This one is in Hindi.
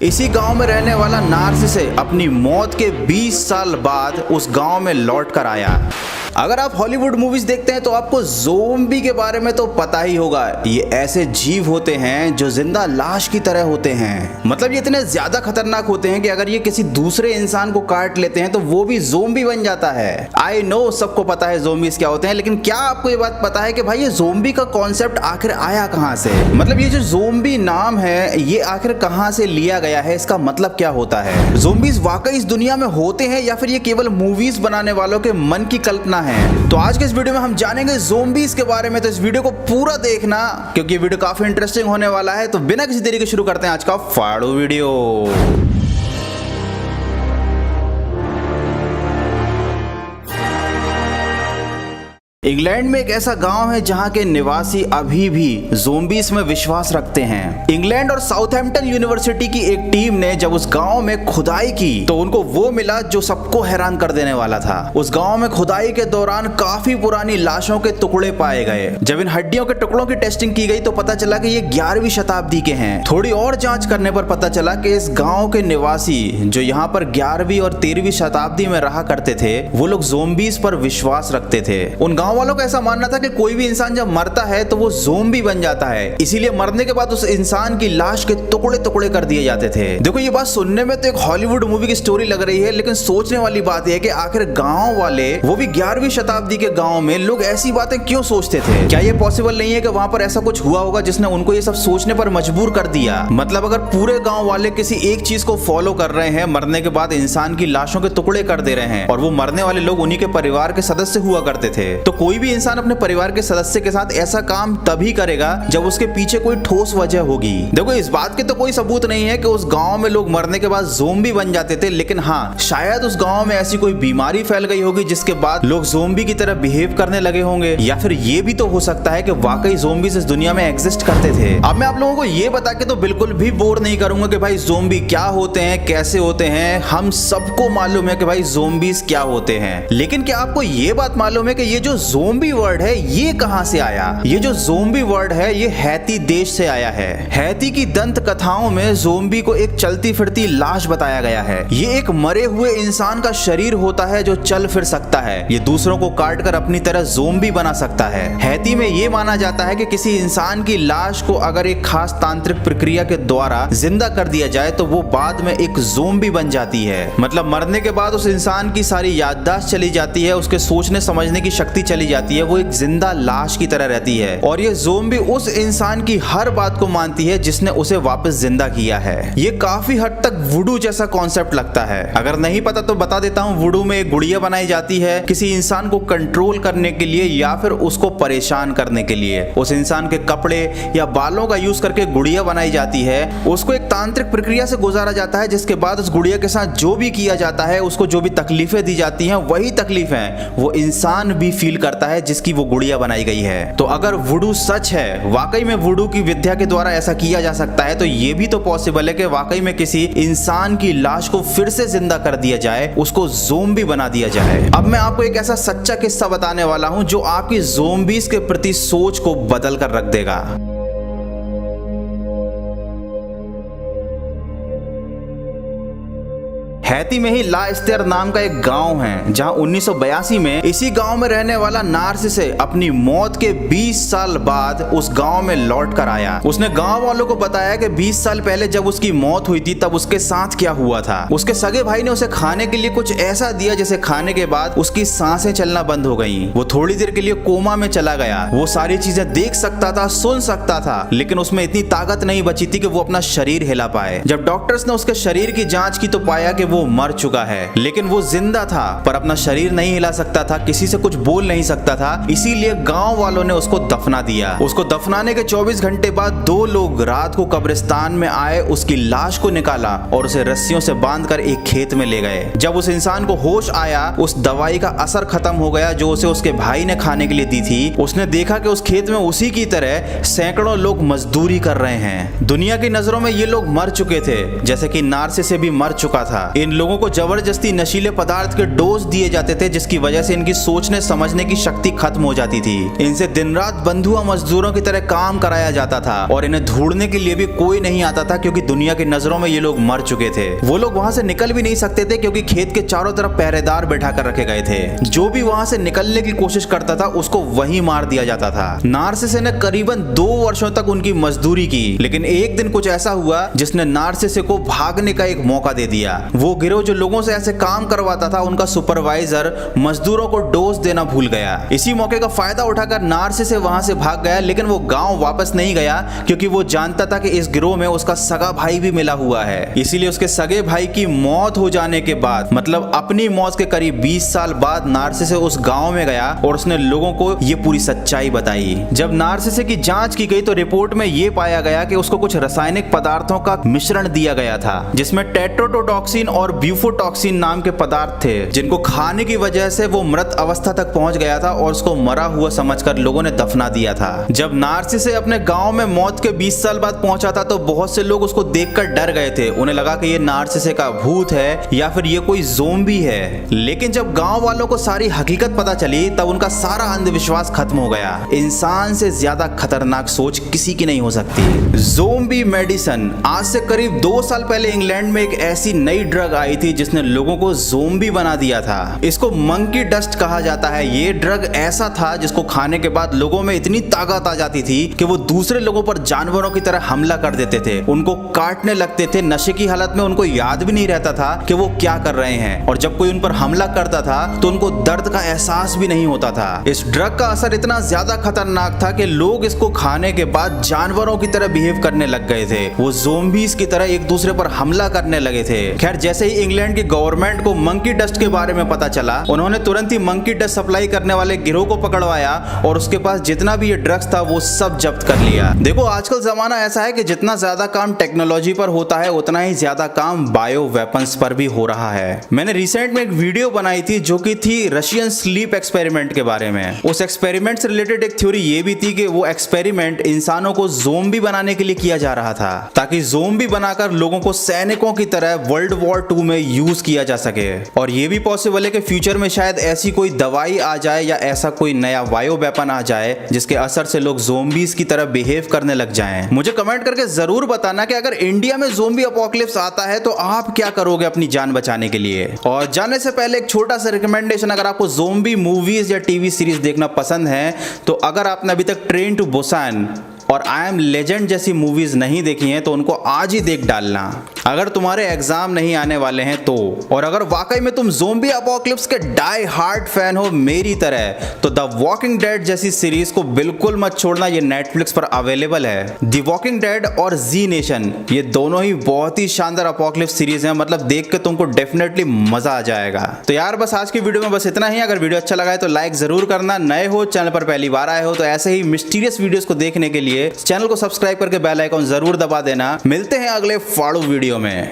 इसी गांव में रहने वाला नार्सिसस अपनी मौत के 20 साल बाद उस गांव में लौट कर आया। अगर आप हॉलीवुड मूवीज देखते हैं तो आपको ज़ोंबी के बारे में तो पता ही होगा। ये ऐसे जीव होते हैं जो जिंदा लाश की तरह होते हैं। मतलब ये इतने ज्यादा खतरनाक होते हैं कि अगर ये किसी दूसरे इंसान को काट लेते हैं तो वो भी ज़ोंबी बन जाता है। आई नो सबको पता है ज़ोंबीज क्या होते हैं, लेकिन क्या आपको ये बात पता है कि भाई ये ज़ोंबी का कॉन्सेप्ट आखिर आया कहाँ से? मतलब ये जो ज़ोंबी नाम है ये आखिर कहाँ से लिया गया है, इसका मतलब क्या होता है? ज़ोंबीज वाकई इस दुनिया में होते हैं या फिर ये केवल मूवीज बनाने वालों के मन की कल्पना है? तो आज के इस वीडियो में हम जानेंगे ज़ोंबीज के बारे में। तो इस वीडियो को पूरा देखना क्योंकि ये वीडियो काफी इंटरेस्टिंग होने वाला है। तो बिना किसी देरी के शुरू करते हैं आज का फाड़ो वीडियो। इंग्लैंड में एक ऐसा गांव है जहां के निवासी अभी भी ज़ोंबीज में विश्वास रखते हैं। इंग्लैंड और साउथहैम्पटन यूनिवर्सिटी की एक टीम ने जब उस गांव में खुदाई की तो उनको वो मिला जो सबको हैरान कर देने वाला था। उस गांव में खुदाई के दौरान काफी पुरानी लाशों के टुकड़े पाए गए। जब इन हड्डियों के टुकड़ों की टेस्टिंग की गई तो पता चला कि ये 11वीं शताब्दी के हैं। थोड़ी और जांच करने पर पता चला कि इस गाँव के निवासी जो यहाँ पर 11वीं और 13वीं शताब्दी में रहा करते थे वो लोग ज़ोंबीज पर विश्वास रखते थे। उन गाँव वालों का ऐसा मानना था कि कोई भी इंसान जब मरता है तो वो ज़ोंबी बन जाता है, इसीलिए मरने के बाद उस इंसान की लाश के टुकड़े टुकड़े कर दिए जाते थे। देखो ये बात सुनने में तो एक हॉलीवुड मूवी की स्टोरी लग रही है, लेकिन सोचने वाली बात यह है कि आखिर गांव वाले वो भी 11वीं शताब्दी के गांव में लोग ऐसी बातें क्यों सोचते थे? क्या ये पॉसिबल नहीं है कि वहां पर ऐसा कुछ हुआ होगा जिसने उनको ये सब सोचने पर मजबूर कर दिया? मतलब अगर पूरे गाँव वाले किसी एक चीज को फॉलो कर रहे हैं, मरने के बाद इंसान की लाशों के टुकड़े कर दे रहे हैं और वो मरने वाले लोग उन्हीं के परिवार के सदस्य हुआ करते थे, तो कोई भी इंसान अपने परिवार के सदस्य के साथ ऐसा काम तभी करेगा जब उसके पीछे कोई ठोस वजह होगी। देखो इस बात के तो कोई सबूत नहीं है कि उस गांव में लोग मरने के बाद ज़ोंबी बन जाते थे, लेकिन हाँ शायद उस गांव में ऐसी कोई बीमारी फैल गई होगी जिसके बाद लोग ज़ोंबी की तरह बिहेव करने लगे होंगे, या फिर ये भी तो हो सकता है कि वाकई ज़ोंबीज इस दुनिया में एग्जिस्ट करते थे। अब मैं आप लोगों को ये बता के तो बिल्कुल भी बोर नहीं करूंगा कि भाई ज़ोंबी क्या होते हैं, कैसे होते हैं। हम सबको मालूम है कि भाई ज़ोंबीज क्या होते हैं, लेकिन क्या आपको ये बात मालूम है कि ये जो ज़ोंबी वर्ड है ये कहां से आया? ये जो ज़ोंबी वर्ड है ये हैती देश से आया है। हैती की दंत कथाओं में ज़ोंबी को एक चलती फिरती लाश बताया गया है। ये एक मरे हुए इंसान का शरीर होता है जो चल फिर सकता है। ये दूसरों को काट कर अपनी तरह ज़ोंबी बना सकता है। हैती में ये माना जाता है कि किसी इंसान की लाश को अगर एक खास तांत्रिक प्रक्रिया के द्वारा जिंदा कर दिया जाए तो वो बाद में एक ज़ोंबी बन जाती है। मतलब मरने के बाद उस इंसान की सारी याददाश्त चली जाती है, उसके सोचने समझने की शक्ति चली जाती है, वो एक जिंदा लाश की तरह रहती है और ये ज़ोंबी उस इंसान की हर बात को मानती है जिसने उसे वापस जिंदा किया है। ये काफी हद तक वुडू जैसा कॉन्सेप्ट लगता है। अगर नहीं पता तो बता देता हूँ। वुडू में एक गुड़िया बनाई जाती है किसी इंसान को कंट्रोल करने के लिए या फिर उसको परेशान करने के लिए। उस इंसान के कपड़े या बालों का यूज करके गुड़िया बनाई जाती है। उसको एक तांत्रिक प्रक्रिया से गुजारा जाता है जिसके बाद उस गुड़िया के साथ जो भी किया जाता है, उसको जो भी तकलीफें दी जाती हैं, वही तकलीफें वो इंसान भी फील करता है जिसकी वो गुड़िया बनाई गई है। तो अगर वुडू सच है, वाकई में वुडू की विद्या के द्वारा ऐसा किया जा सकता है, तो ये भी तो पॉसिबल है कि वाकई में किसी इंसान की लाश को फिर से जिंदा कर दिया जाए, उसको ज़ोंबी बना दिया जाए। अब मैं आपको एक ऐसा सच्चा किस्सा बताने वाला हूं जो आपकी ज़ोंबीज के प्रति सोच को बदल कर रख देगा। हैती में ही ला एस्तेर नाम का एक गांव है जहां 1982 में इसी गांव में रहने वाला नार्सिसस अपनी मौत के 20 साल बाद उस गांव में लौट कर आया। उसने गांव वालों को बताया कि 20 साल पहले जब उसकी मौत हुई थी तब उसके साथ क्या हुआ था। उसके सगे भाई ने उसे खाने के लिए कुछ ऐसा दिया जिसे खाने के बाद उसकी सांसें चलना बंद हो गई। वो थोड़ी देर के लिए कोमा में चला गया। वो सारी चीजें देख सकता था, सुन सकता था, लेकिन उसमें इतनी ताकत नहीं बची थी कि वो अपना शरीर हिला पाए। जब डॉक्टर्स ने उसके शरीर की जांच की तो पाया कि वो मर चुका है, लेकिन वो जिंदा था पर अपना शरीर नहीं हिला सकता था, किसी से कुछ बोल नहीं सकता था। इसीलिए गांव वालों ने उसको दफना दिया। उसको दफनाने के 24 घंटे बाद 2 लोग रात को कब्रिस्तान में आए, उसकी लाश को निकाला और उसे रस्सियों से बांधकर एक खेत में ले गए। जब उस इंसान को होश आया, उस दवाई का असर खत्म हो गया जो उसे उसके भाई ने खाने के लिए दी थी। उसने देखा कि उस खेत में उसी की तरह सैकड़ों लोग मजदूरी कर रहे हैं। दुनिया की नजरों में ये लोग मर चुके थे, जैसे कि नार्सिसस भी मर चुका था। इन इन लोगों को जबरदस्ती नशीले पदार्थ के डोज दिए जाते थे, जिसकी वजह से इनकी सोचने समझने की शक्ति खत्म हो जाती थी। इनसे दिन रात बंधुआ मजदूरों की तरह काम कराया जाता था और इन्हें ढूंढने के लिए भी कोई नहीं आता था, क्योंकि दुनिया की नजरों में ये लोग मर चुके थे। वो लोग वहां से निकल भी नहीं सकते थे, क्योंकि खेत के चारों तरफ पहरेदार बैठा कर रखे गए थे। जो भी वहां से निकलने की कोशिश करता था उसको वहीं मार दिया जाता था। नार्सिसे ने करीबन 2 वर्षों तक उनकी मजदूरी की, लेकिन एक दिन कुछ ऐसा हुआ जिसने नार्सिसे को भागने का एक मौका दे दिया। वो गिरोह जो लोगों से ऐसे काम करवाता था, उनका सुपरवाइजर मजदूरों को डोज देना भूल गया। इसी मौके का फायदा उठाकर नार्सिसे वहां से भाग गया, लेकिन वो गांव वापस नहीं गया, क्योंकि वो जानता था कि इस गिरोह में उसका सगा भाई भी मिला हुआ है। इसीलिए उसके सगे भाई की मौत हो जाने के बाद, मतलब अपनी मौत के करीब 20 साल बाद, नार्सिसे उस गांव में गया और उसने लोगों को ये पूरी सच्चाई बताई। जब नार्सिसे की जांच की गई तो रिपोर्ट में ये पाया गया कि उसको कुछ रासायनिक पदार्थों का मिश्रण दिया गया था, जिसमें टेट्रोडोटॉक्सिन और ब्यूफोटॉक्सिन नाम के पदार्थ थे, जिनको खाने की वजह से वो मृत अवस्था तक पहुंच गया था और उसको मरा हुआ समझकर लोगों ने दफना दिया था। जब नार्सिसे अपने गांव में मौत के 20 साल बाद पहुंचा था तो बहुत से लोग उसको देखकर डर गए थे। उन्हें लगा कि ये नार्सिसे का भूत है या फिर ये कोई ज़ोंबी है। लेकिन जब गांव वालों को सारी हकीकत पता चली तब उनका सारा अंधविश्वास खत्म हो गया। इंसान से ज्यादा खतरनाक सोच किसी की नहीं हो सकती। Zombie medicine. आज से करीब 2 साल पहले इंग्लैंड में एक ऐसी नई ड्रग आई थी जिसने लोगों को ज़ोंबी बना दिया था। इसको मंकी डस्ट कहा जाता है। ये ड्रग ऐसा था जिसको खाने के बाद लोगों में इतनी ताकत आ जाती थी कि वो दूसरे लोगों पर जानवरों की तरह हमला कर देते थे, उनको काटने लगते थे। नशे की हालत में उनको याद भी नहीं रहता था कि वो क्या कर रहे हैं, और जब कोई उन पर हमला करता था तो उनको दर्द का एहसास भी नहीं होता था। इस ड्रग का असर इतना ज्यादा खतरनाक था कि लोग इसको खाने के बाद जानवरों की तरह बिहेव करने लग गए थे। वो ज़ोंबीज की तरह एक दूसरे पर हमला करने लगे थे। खैर, जैसे ही इंग्लैंड की गवर्नमेंट को मंकी डस्ट के बारे में पता चला, उन्होंने तुरंत ही मंकी डस्ट सप्लाई करने वाले गिरोह को पकड़वाया और उसके पास जितना भी ये ड्रग्स था वो सब जब्त कर लिया। देखो, आजकल जमाना ऐसा है कि जितना ज्यादा काम टेक्नोलॉजी पर होता है उतना ही ज्यादा काम बायो वेपन्स पर भी हो रहा है। मैंने रिसेंट में एक वीडियो बनाई थी जो कि थी रशियन स्लीप एक्सपेरिमेंट के बारे में। उस एक्सपेरिमेंट से रिलेटेड एक थ्योरी ये भी थी कि वो एक्सपेरिमेंट इंसानों को ज़ोंबी बनाने के लिए किया जा रहा था, ताकि ज़ोंबी बनाकर लोगों को सैनिकों की तरह वर्ल्ड वॉर 2 में यूज किया जा सके। और ये भी पॉसिबल है कि फ्यूचर में शायद ऐसी कोई दवाई आ जाए या ऐसा कोई नया बायो वेपन आ जाए जिसके असर से लोग ज़ोंबीज की तरह बिहेव करने लग जाएं। मुझे कमेंट करके जरूर बताना कि अगर इंडिया में ज़ोंबी अपोकलिप्स आता है तो आप क्या करोगे अपनी जान बचाने के लिए। और जाने से पहले एक छोटा सा रिकमेंडेशन, अगर आपको ज़ोंबी मूवीज या टीवी सीरीज देखना पसंद है तो अगर आपने अभी तक ट्रेन टू बुसान और आई एम लेजेंड जैसी मूवीज नहीं देखी हैं तो उनको आज ही देख डालना, अगर तुम्हारे एग्जाम नहीं आने वाले हैं तो। और अगर वाकई में तुम ज़ोंबी अपोकलिप्स के डाई हार्ड फैन हो मेरी तरह, तो द वॉकिंग डेड जैसी सीरीज को बिल्कुल मत छोड़ना। ये नेटफ्लिक्स पर अवेलेबल है। द वॉकिंग डेड और जी नेशन, ये दोनों ही बहुत ही शानदार अपोकलिप्स सीरीज हैं। मतलब देख के तुमको डेफिनेटली मजा आ जाएगा। तो यार बस आज की वीडियो में बस इतना ही। अगर वीडियो अच्छा लगा है तो लाइक जरूर करना। नए हो, चैनल पर पहली बार आए हो तो ऐसे ही मिस्टीरियस वीडियोस को देखने के लिए चैनल को सब्सक्राइब करके बेल आइकॉन जरूर दबा देना। मिलते हैं अगले फाड़ू वीडियो में।